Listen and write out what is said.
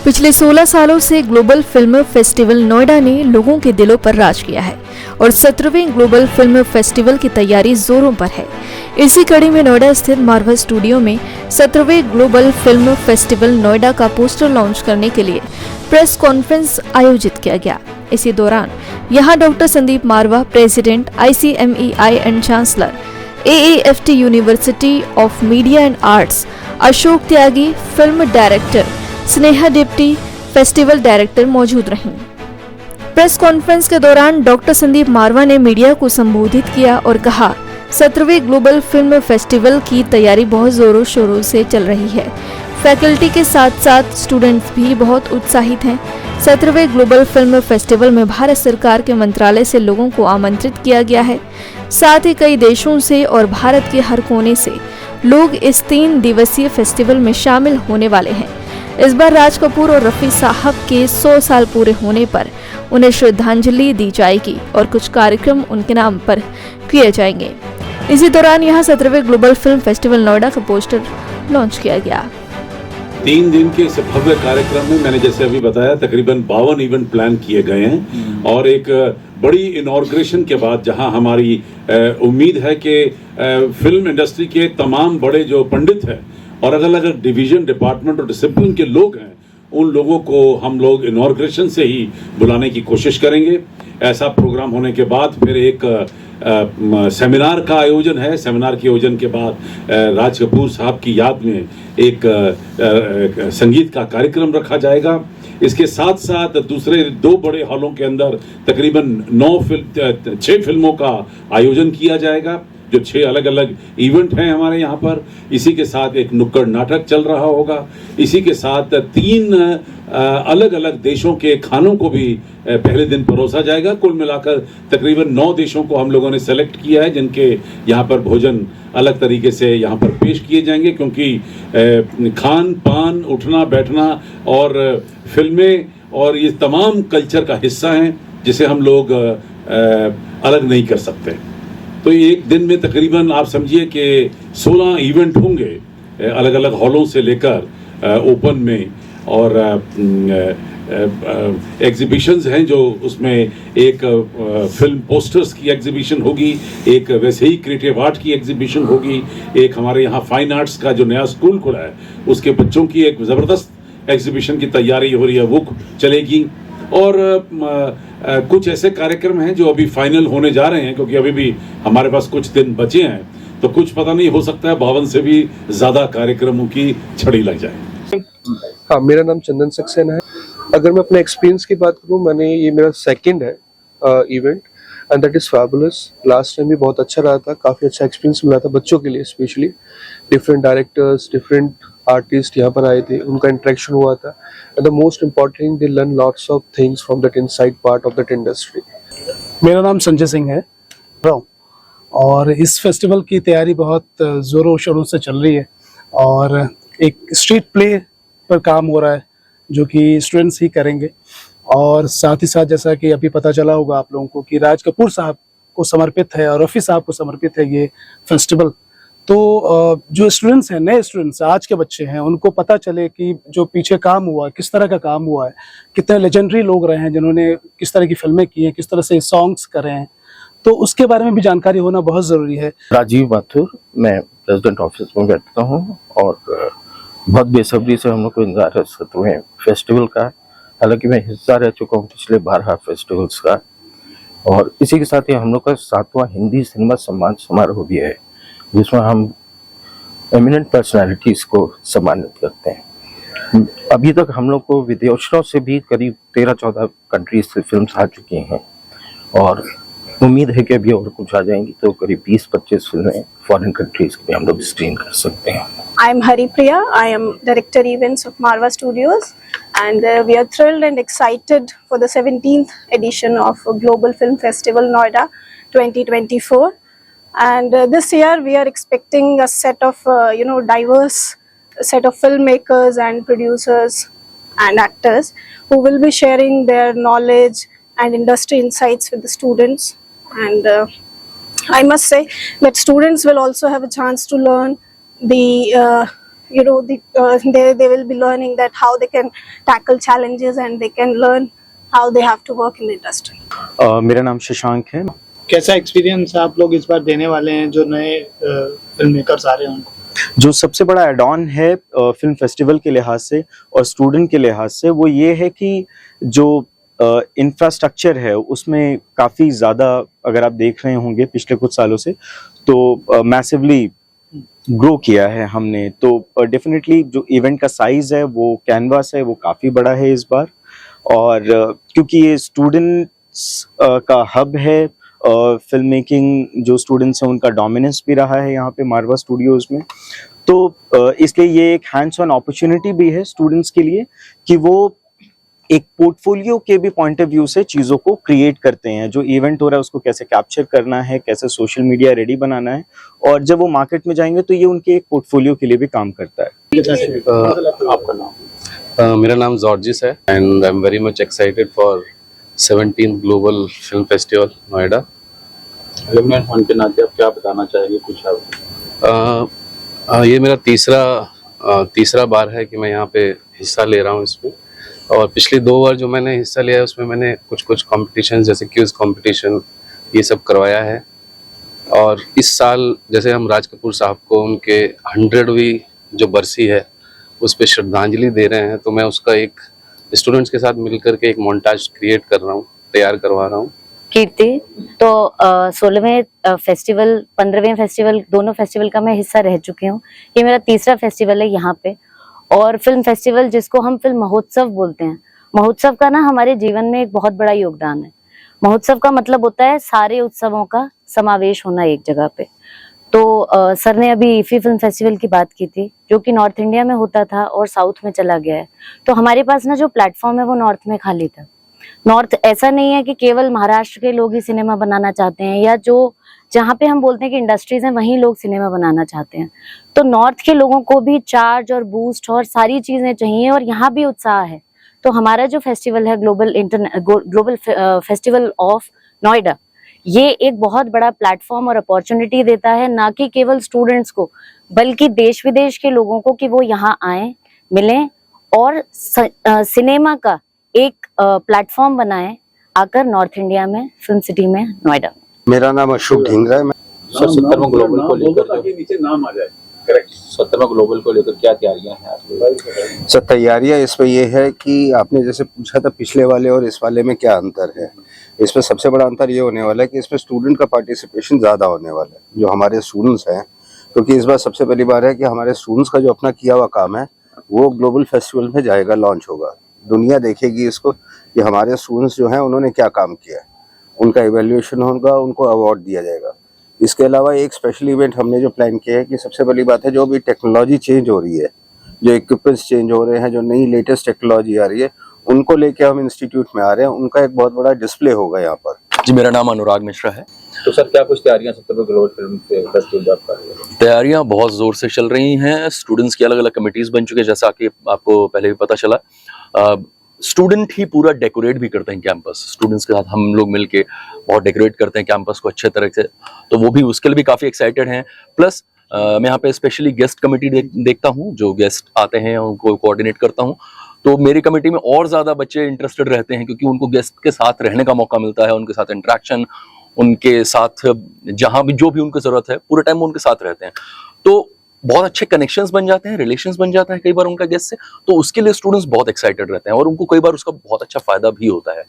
पिछले 16 सालों से ग्लोबल फिल्म फेस्टिवल नोएडा ने लोगों के दिलों पर राज किया है और 17वें ग्लोबल फिल्म फेस्टिवल की तैयारी जोरों पर है। इसी कड़ी में नोएडा स्थित मार्वा स्टूडियो में 17वें ग्लोबल फिल्म फेस्टिवल नोएडा का पोस्टर लॉन्च करने के लिए प्रेस कॉन्फ्रेंस आयोजित किया गया। इसी दौरान यहां doctor Sandeep Marwah, president ICMEI and chancellor AAFT university of media and arts, Ashok Tyagi, film director Sneha deputy, festival director मौजूद रहीं। प्रेस कॉन्फ्रेंस के दौरान डॉक्टर संदीप मारवा ने मीडिया को संबोधित किया और कहा, 17वें ग्लोबल फिल्म फेस्टिवल की तैयारी बहुत जोरों शोरों से चल रही है। फैकल्टी के साथ साथ स्टूडेंट्स भी बहुत उत्साहित हैं। 17वें ग्लोबल फिल्म फेस्टिवल में भारत सरकार के मंत्रालय से लोगों को आमंत्रित किया गया है। साथ ही कई देशों से और भारत के हर कोने से लोग इस 3 दिवसीय फेस्टिवल में शामिल होने वाले हैं। इस बार राज कपूर और रफी साहब के 100 साल पूरे होने पर उन्हें श्रद्धांजलि दी जाएगी और कुछ कार्यक्रम उनके नाम पर किए जाएंगे। इसी दौरान यहां 17वें ग्लोबल फिल्म फेस्टिवल नोएडा का पोस्टर लॉन्च किया गया। 3 दिन के इस भव्य कार्यक्रम में मैंने जैसे अभी बताया तकरीबन 52 इवेंट प्लान किए गए हैं और एक बड़ी इनॉग्रेशन के बाद जहां हमारी उम्मीद है कि फिल्म इंडस्ट्री के तमाम बड़े जो पंडित हैं और अलग अलग डिवीजन, डिपार्टमेंट और डिसिप्लिन के लोग हैं, उन लोगों को हम लोग इनॉग्रेशन से ही बुलाने की कोशिश करेंगे। ऐसा प्रोग्राम होने के बाद फिर एक सेमिनार का आयोजन है। सेमिनार के आयोजन के बाद राज कपूर साहब की याद में एक संगीत का कार्यक्रम रखा जाएगा। इसके साथ साथ दूसरे 2 बड़े हॉलों के अंदर तकरीबन 6 फिल्मों का आयोजन किया जाएगा, जो 6 अलग अलग इवेंट हैं हमारे यहाँ पर। इसी के साथ एक नुक्कड़ नाटक चल रहा होगा। इसी के साथ 3 अलग अलग देशों के खानों को भी पहले दिन परोसा जाएगा। कुल मिलाकर तकरीबन 9 देशों को हम लोगों ने सेलेक्ट किया है, जिनके यहाँ पर भोजन अलग तरीके से यहाँ पर पेश किए जाएंगे, क्योंकि खान पान, उठना बैठना और फिल्में और ये तमाम कल्चर का हिस्सा हैं, जिसे हम लोग अलग नहीं कर सकते। तो एक दिन में तकरीबन आप समझिए कि 16 इवेंट होंगे अलग अलग हॉलों से लेकर ओपन में, और एग्जीबिशंस हैं जो उसमें एक फिल्म पोस्टर्स की एग्जीबिशन होगी, एक वैसे ही क्रिएटिव आर्ट की एग्जीबिशन होगी, एक हमारे यहाँ फाइन आर्ट्स का जो नया स्कूल खुला है उसके बच्चों की एक ज़बरदस्त एग्जीबिशन की तैयारी हो रही है, वो चलेगी। और कुछ ऐसे कार्यक्रम हैं जो अभी फाइनल होने जा रहे हैं, क्योंकि अभी भी हमारे पास कुछ दिन बचे हैं, तो कुछ पता नहीं, हो सकता है 52 से भी ज़्यादा कार्यक्रमों की छड़ी लग जाए। हाँ, मेरा नाम चंदन सक्सेना है। अगर मैं अपने एक्सपीरियंस की बात करूँ, ये मेरा 2nd है event and that is fabulous. Last time भी बहुत अच्छा रहा था, काफ़ी अच्छा एक्सपीरियंस मिला था बच्चों के लिए, specially different directors, different artist यहाँ पर आए थे, उनका इंटरेक्शन हुआ था and the most important they learn lots of things from that inside part of that industry. मेरा नाम संजय सिंह है और इस फेस्टिवल की तैयारी बहुत ज़ोरों शोरों से चल रही है और एक स्ट्रीट प्ले पर काम हो रहा है जो कि स्टूडेंट्स ही करेंगे। और साथ ही साथ जैसा कि अभी पता चला होगा आप लोगों को कि राज कपूर साहब को समर्पित है और रफ़ी साहब को समर्पित है ये फेस्टिवल। तो जो स्टूडेंट्स हैं, नए स्टूडेंट्स, आज के बच्चे हैं, उनको पता चले कि जो पीछे काम हुआ है, किस तरह का काम हुआ है, कितने लेजेंडरी लोग रहे हैं जिन्होंने किस तरह की फिल्में की हैं, किस तरह से सॉन्ग्स करे हैं, तो उसके बारे में भी जानकारी होना बहुत ज़रूरी है। राजीव माथुर, मैं प्रेसिडेंट ऑफिस में बैठता हूँ और बहुत बेसब्री से हम लोग को इंतजार है 17वें फेस्टिवल का। हालांकि मैं हिस्सा रह चुका हूँ पिछले 12 फेस्टिवल्स का, और इसी के साथ ही हम लोग का 7वां हिंदी सिनेमा सम्मान समारोह भी है, जिसमें हम एमिनेंट पर्सनालिटीज़ को सम्मानित करते हैं। अभी तक हम लोग को विदेशों से भी करीब 13-14 कंट्रीज से फिल्म्स आ चुकी हैं और उम्मीद है कि अभी और कुछ आ जाएंगी, तो करीब 20-25 फिल्में फॉरेन कंट्रीज की हम लोग स्क्रीन कर सकते हैं। I am Haripriya. I am Director Events of Marva Studios, and we are thrilled and excited for the 17th edition of Global Film Festival Noida 2024. And this year we are expecting a set of diverse set of filmmakers and producers and actors who will be sharing their knowledge and industry insights with the students. And I must say that students will also have a chance to learn the they will be learning that how they can tackle challenges and they can learn how they have to work in the industry. मेरा नाम शशांक है। कैसा experience आप लोग इस बार देने वाले हैं जो नए फिल्म मेकर्स आ रहे हैं उनको? जो सबसे बड़ा एड ऑन है फिल्म फेस्टिवल के लिहाज से और स्टूडेंट के लिहाज से वो ये है कि जो इंफ्रास्ट्रक्चर है उसमें काफ़ी ज़्यादा, अगर आप देख रहे होंगे पिछले कुछ सालों से, तो मैसिवली ग्रो किया है हमने। तो डेफिनेटली जो इवेंट का साइज़ है, वो कैनवास है, वो काफ़ी बड़ा है इस बार। और क्योंकि ये स्टूडेंट्स का हब है, फिल्म मेकिंग जो स्टूडेंट्स हैं उनका डोमिनेंस भी रहा है यहाँ पे मारवा स्टूडियोज़ में, तो इसलिए ये एक हैंड्स ऑन अपॉर्चुनिटी भी है स्टूडेंट्स के लिए कि वो एक पोर्टफोलियो के भी पॉइंट ऑफ व्यू से चीज़ों को क्रिएट करते हैं। जो इवेंट हो रहा है उसको कैसे कैप्चर करना है, कैसे सोशल मीडिया रेडी बनाना है, और जब वो मार्केट में जाएंगे तो ये उनके एक पोर्टफोलियो के लिए भी काम करता है। आपका नाम? मेरा नाम जॉर्जिस है and I am very much excited for 17th global film festival Noida. Element होने के नाते आप क्या बताना चाहेंगे कुछ आप? ये मेरा तीसरा बार है कि मैं यहाँ पे हिस्सा ले रहा हूँ इसमें, और पिछले 2 बार जो मैंने हिस्सा लिया है उसमें मैंने कुछ कॉम्पिटिशन जैसे क्विज कॉम्पिटिशन ये सब करवाया है। और इस साल जैसे हम राज कपूर साहब को उनके 100वीं जो बरसी है उस पर श्रद्धांजलि दे रहे हैं, तो मैं उसका एक स्टूडेंट्स के साथ मिलकर के एक मोन्टाज क्रिएट कर रहा हूँ, तैयार करवा रहा हूँ। कीर्ति, तो 16वें फेस्टिवल 15वें फेस्टिवल दोनों फेस्टिवल का मैं हिस्सा रह चुकी हूँ। ये मेरा तीसरा फेस्टिवल है यहाँ पे। और फिल्म फेस्टिवल जिसको हम फिल्म महोत्सव बोलते हैं, महोत्सव का ना हमारे जीवन में एक बहुत बड़ा योगदान है। महोत्सव का मतलब होता है सारे उत्सवों का समावेश होना एक जगह पे। तो सर ने अभी ईफी फिल्म फेस्टिवल की बात की थी जो कि नॉर्थ इंडिया में होता था और साउथ में चला गया है। तो हमारे पास ना जो प्लेटफॉर्म है वो नॉर्थ में खाली था। नॉर्थ ऐसा नहीं है कि केवल महाराष्ट्र के लोग ही सिनेमा बनाना चाहते हैं, या जो जहाँ पे हम बोलते हैं कि इंडस्ट्रीज हैं वहीं लोग सिनेमा बनाना चाहते हैं। तो नॉर्थ के लोगों को भी चार्ज और बूस्ट और सारी चीजें चाहिए, और यहाँ भी उत्साह है। तो हमारा जो फेस्टिवल है ग्लोबल फेस्टिवल ऑफ नोएडा, ये एक बहुत बड़ा प्लेटफॉर्म और अपॉर्चुनिटी देता है, ना कि केवल स्टूडेंट्स को बल्कि देश विदेश के लोगों को कि वो यहाँ आए, मिलें और सिनेमा का एक प्लेटफॉर्म बनाएं आकर नॉर्थ इंडिया में फिल्म सिटी में नोएडा। मेरा नाम अशोक ढींगरा है। सर 17वां ग्लोबल को लेकर नीचे नाम आ जाए, करेक्ट, 17वां ग्लोबल को लेकर क्या तैयारियां हैं आप? सर तैयारियां इसमें ये है कि आपने जैसे पूछा था पिछले वाले और इस वाले में क्या अंतर है। इसमें सबसे बड़ा अंतर ये होने वाला है कि इसमें स्टूडेंट का पार्टिसिपेशन ज़्यादा होने वाला है, जो हमारे स्टूडेंट्स हैं, क्योंकि इस बार सबसे पहली बार है कि हमारे स्टूडेंट्स का जो अपना किया हुआ काम है वो ग्लोबल फेस्टिवल में जाएगा, लॉन्च होगा। दुनिया देखेगी इसको कि हमारे स्टूडेंट्स जो हैं उन्होंने क्या काम किया है, उनका इवैल्यूएशन होगा, उनको अवार्ड दिया जाएगा। इसके अलावा एक स्पेशल इवेंट हमने जो प्लान किया है कि सबसे बड़ी बात है जो भी टेक्नोलॉजी चेंज हो रही है, जो इक्विपमेंट्स चेंज हो रहे हैं, जो नई लेटेस्ट टेक्नोलॉजी आ रही है, उनको लेके हम इंस्टीट्यूट में आ रहे हैं, उनका एक बहुत बड़ा डिस्प्ले होगा यहाँ पर। जी, मेरा नाम अनुराग मिश्रा है। तो सर क्या कुछ तैयारियां 17वें ग्लोबल फिल्म फेस्टिवल आप कर रहे हैं? तैयारियां बहुत जोर से चल रही हैं। स्टूडेंट्स की अलग अलग कमिटीज बन चुके हैं, जैसा कि आपको पहले भी पता चला। स्टूडेंट ही पूरा डेकोरेट भी करते हैं कैंपस, स्टूडेंट्स के साथ हम लोग मिलके बहुत डेकोरेट करते हैं कैंपस को अच्छे तरह से, तो वो भी उसके लिए भी काफ़ी एक्साइटेड हैं। प्लस मैं यहाँ पे स्पेशली गेस्ट कमेटी देखता हूँ, जो गेस्ट आते हैं उनको कोऑर्डिनेट करता हूँ। तो मेरी कमेटी में और ज़्यादा बच्चे इंटरेस्टेड रहते हैं क्योंकि उनको गेस्ट के साथ रहने का मौका मिलता है, उनके साथ इंटरेक्शन, उनके साथ जहाँ भी जो भी उनकी ज़रूरत है पूरे टाइम वो उनके साथ रहते हैं। तो बहुत अच्छे कनेक्शंस बन जाते हैं, रिलेशंस बन जाते हैं कई बार उनका गेस्ट से, तो उसके लिए स्टूडेंट्स बहुत एक्साइटेड रहते हैं और उनको कई बार उसका बहुत अच्छा फायदा भी होता है।